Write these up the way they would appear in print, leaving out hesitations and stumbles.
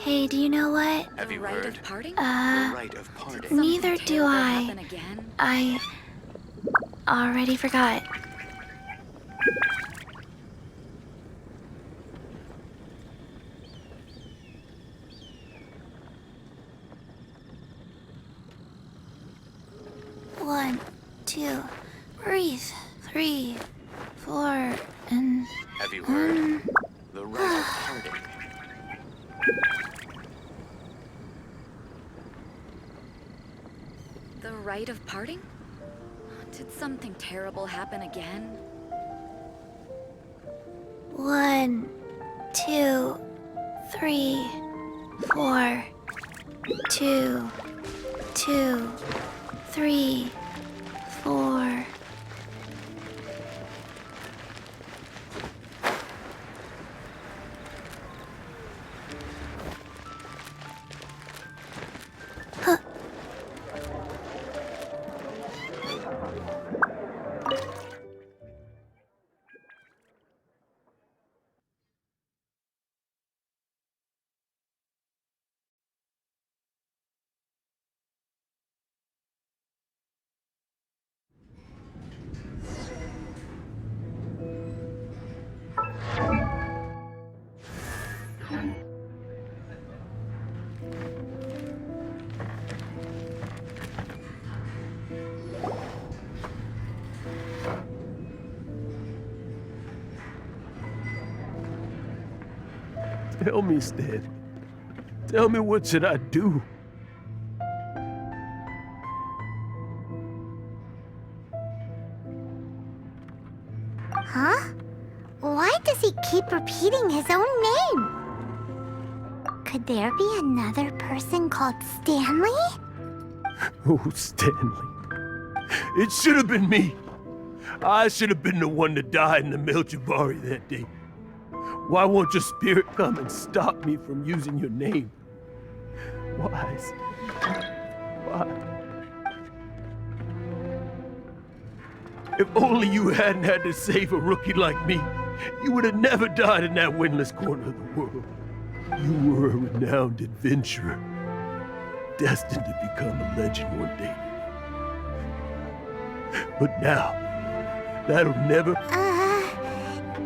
Hey, do you know what? Have you heard? Of parting? The rite of parting. Neither Something do terrible I. happen again? I already forgot. One, two, breathe. 3, 4, and... Have you heard? The rite of parting. The rite of parting? Did something terrible happen again? 1, 2, 3, 4. 2, 2, 3, 4. Tell me, Stan. Tell me, what should I do? Huh? Why does he keep repeating his own name? Could there be another person called Stanley? Oh, Stanley. It should have been me. I should have been the one that died in the Melchivari that day. Why won't your spirit come and stop me from using your name? Why? Why? If only you hadn't had to save a rookie like me, you would have never died in that windless corner of the world. You were a renowned adventurer, destined to become a legend one day. But now, that'll never...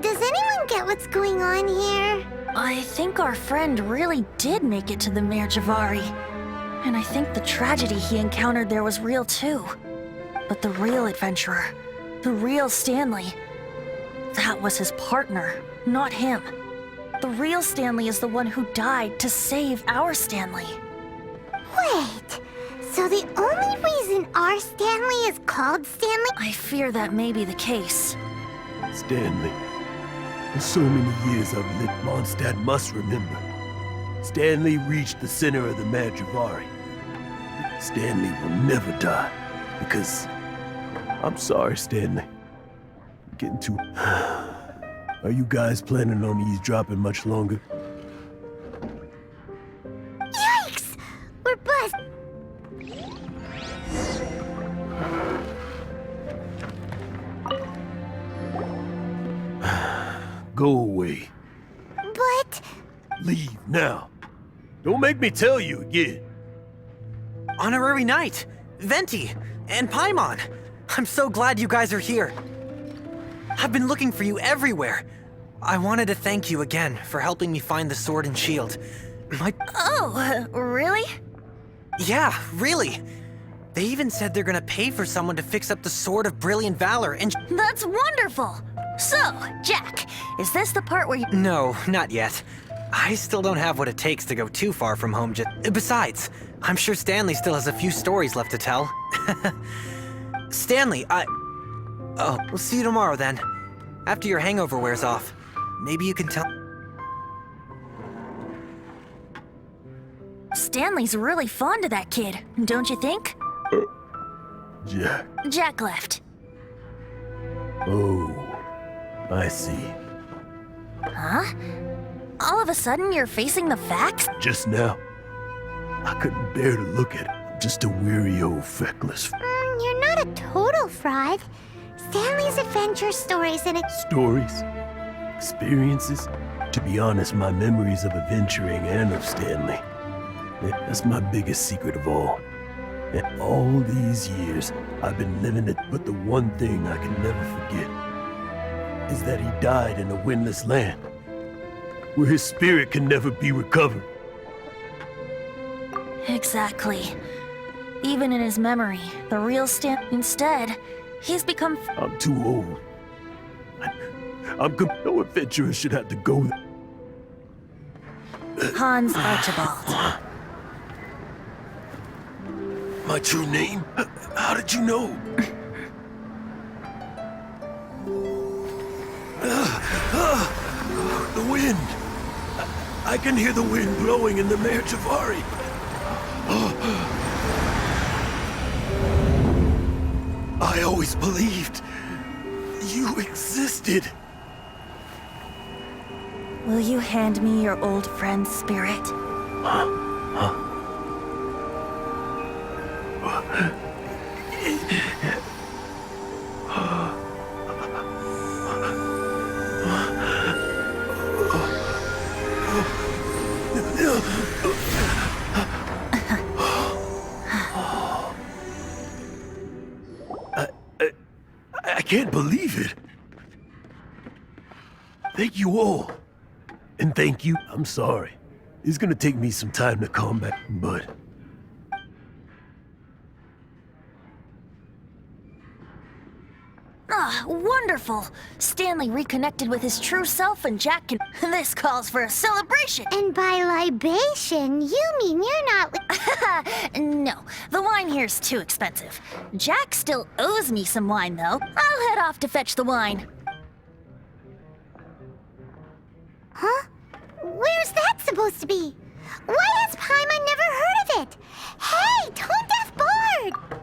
Does anyone get what's going on here? I think our friend really did make it to the Melchivari. And I think the tragedy he encountered there was real too. But the real adventurer, the real Stanley, that was his partner, not him. The real Stanley is the one who died to save our Stanley. Wait, so the only reason our Stanley is called Stanley? I fear that may be the case. Stanley. For so many years I've lived, Mondstadt must remember. Stanley reached the center of the Melchivari. Stanley will never die, because... I'm sorry, Stanley. I'm getting too... Are you guys planning on eavesdropping much longer? Yikes! We're bust. Go away. But... Leave now. Don't make me tell you again. Honorary Knight, Venti, and Paimon. I'm so glad you guys are here. I've been looking for you everywhere. I wanted to thank you again for helping me find the sword and shield. Oh, really? Yeah, really. They even said they're gonna pay for someone to fix up the Sword of Brilliant Valor and... That's wonderful! So, Jack, is this the part where you... No, not yet. I still don't have what it takes to go too far from home Besides, I'm sure Stanley still has a few stories left to tell. Stanley, Oh, we'll see you tomorrow then. After your hangover wears off. Maybe you can tell... Stanley's really fond of that kid, don't you think? Jack. Jack left. Oh, I see. Huh? All of a sudden, you're facing the facts? Just now, I couldn't bear to look at it. Just a weary old feckless... You're not a total fraud. Stanley's adventure stories and Stories? Experiences? To be honest, my memories of adventuring and of Stänly, that's my biggest secret of all. And all these years, I've been living it, but the one thing I can never forget is that he died in a windless land, where his spirit can never be recovered. Exactly. Even in his memory, the real instead, he's become... I'm too old. No adventurer should have to go there. Hans Archibald. My true name? How did you know? The wind. I can hear the wind blowing in the Mare Javari. I always believed you existed. Will you hand me your old friend's spirit? I can't believe it. Thank you all. And thank you. I'm sorry. It's gonna take me some time to calm back, but... Ah, wonderful! Stänly reconnected with his true self and Jack can... This calls for a celebration! And by libation, you mean you're not... No, the wine here's too expensive. Jack still owes me some wine, though. I'll head off to fetch the wine. Huh? Where's that supposed to be? Why has Paimon never heard of it? Hey, tone deaf bard!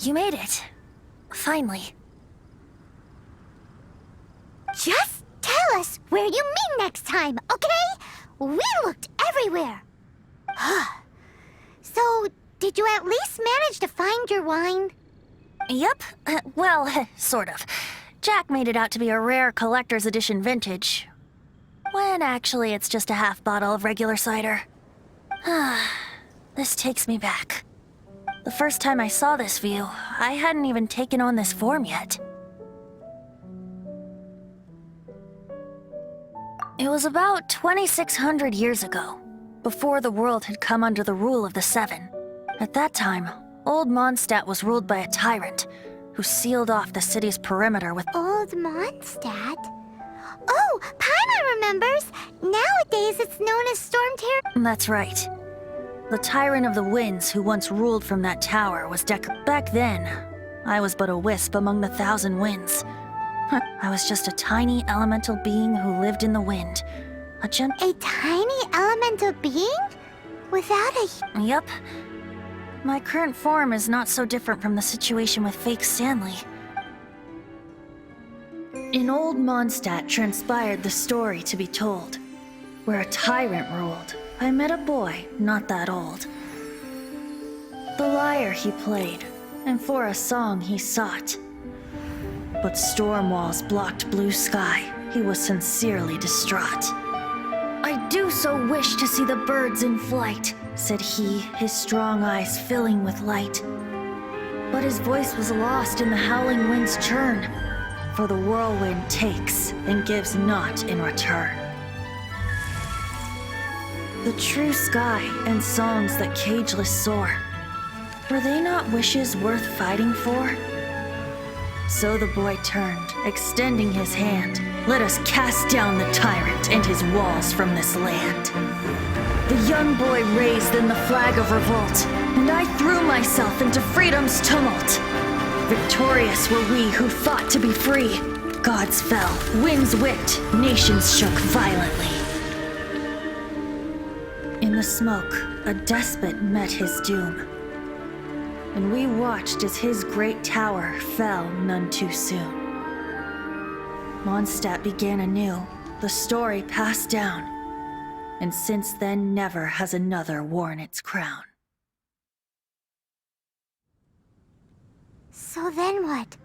You made it. Finally. Just tell us where you meet next time, okay? We looked everywhere. So, did you at least manage to find your wine? Yep. Well, sort of. Jack made it out to be a rare collector's edition vintage. When actually it's just a half bottle of regular cider. This takes me back. The first time I saw this view, I hadn't even taken on this form yet. It was about 2,600 years ago, before the world had come under the rule of the Seven. At that time, Old Mondstadt was ruled by a tyrant who sealed off the city's perimeter with— Old Mondstadt? Oh, Paimon remembers! Nowadays it's known as Storm Terror. That's right. The tyrant of the winds who once ruled from that tower was Back then, I was but a wisp among the thousand winds. I was just a tiny elemental being who lived in the wind. A tiny elemental being? Without a... Yep. My current form is not so different from the situation with fake Stanley. In Old Mondstadt transpired the story to be told. Where a tyrant ruled, I met a boy not that old. The lyre he played, and for a song he sought. But storm walls blocked blue sky, he was sincerely distraught. I do so wish to see the birds in flight, said he, his strong eyes filling with light. But his voice was lost in the howling wind's churn, for the whirlwind takes and gives not in return. The true sky and songs that cageless soar, were they not wishes worth fighting for? So the boy turned, extending his hand. Let us cast down the tyrant and his walls from this land. The young boy raised then the flag of revolt, and I threw myself into freedom's tumult. Victorious were we who fought to be free. Gods fell, winds whipped, nations shook violently. In the smoke, a despot met his doom, and we watched as his great tower fell none too soon. Mondstadt began anew, the story passed down, and since then never has another worn its crown. So then what?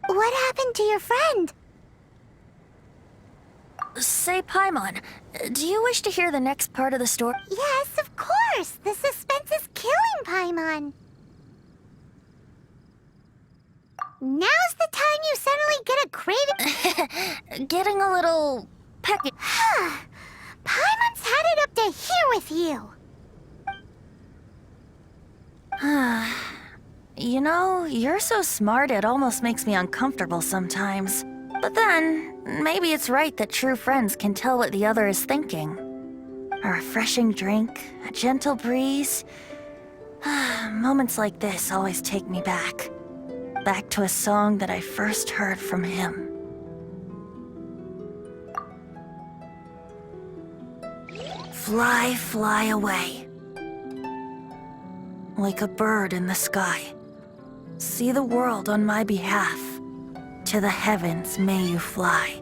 What happened to your friend? Say, Paimon, do you wish to hear the next part of the story? Yes, of course! The suspense is killing, Paimon! Now's the time you suddenly get a craving. Getting a little pecky. Paimon's had it up to here with you. You know, you're so smart it almost makes me uncomfortable sometimes. But then, maybe it's right that true friends can tell what the other is thinking. A refreshing drink, a gentle breeze. Moments like this always take me back. Back to a song that I first heard from him. Fly, fly away. Like a bird in the sky. See the world on my behalf. To the heavens may you fly.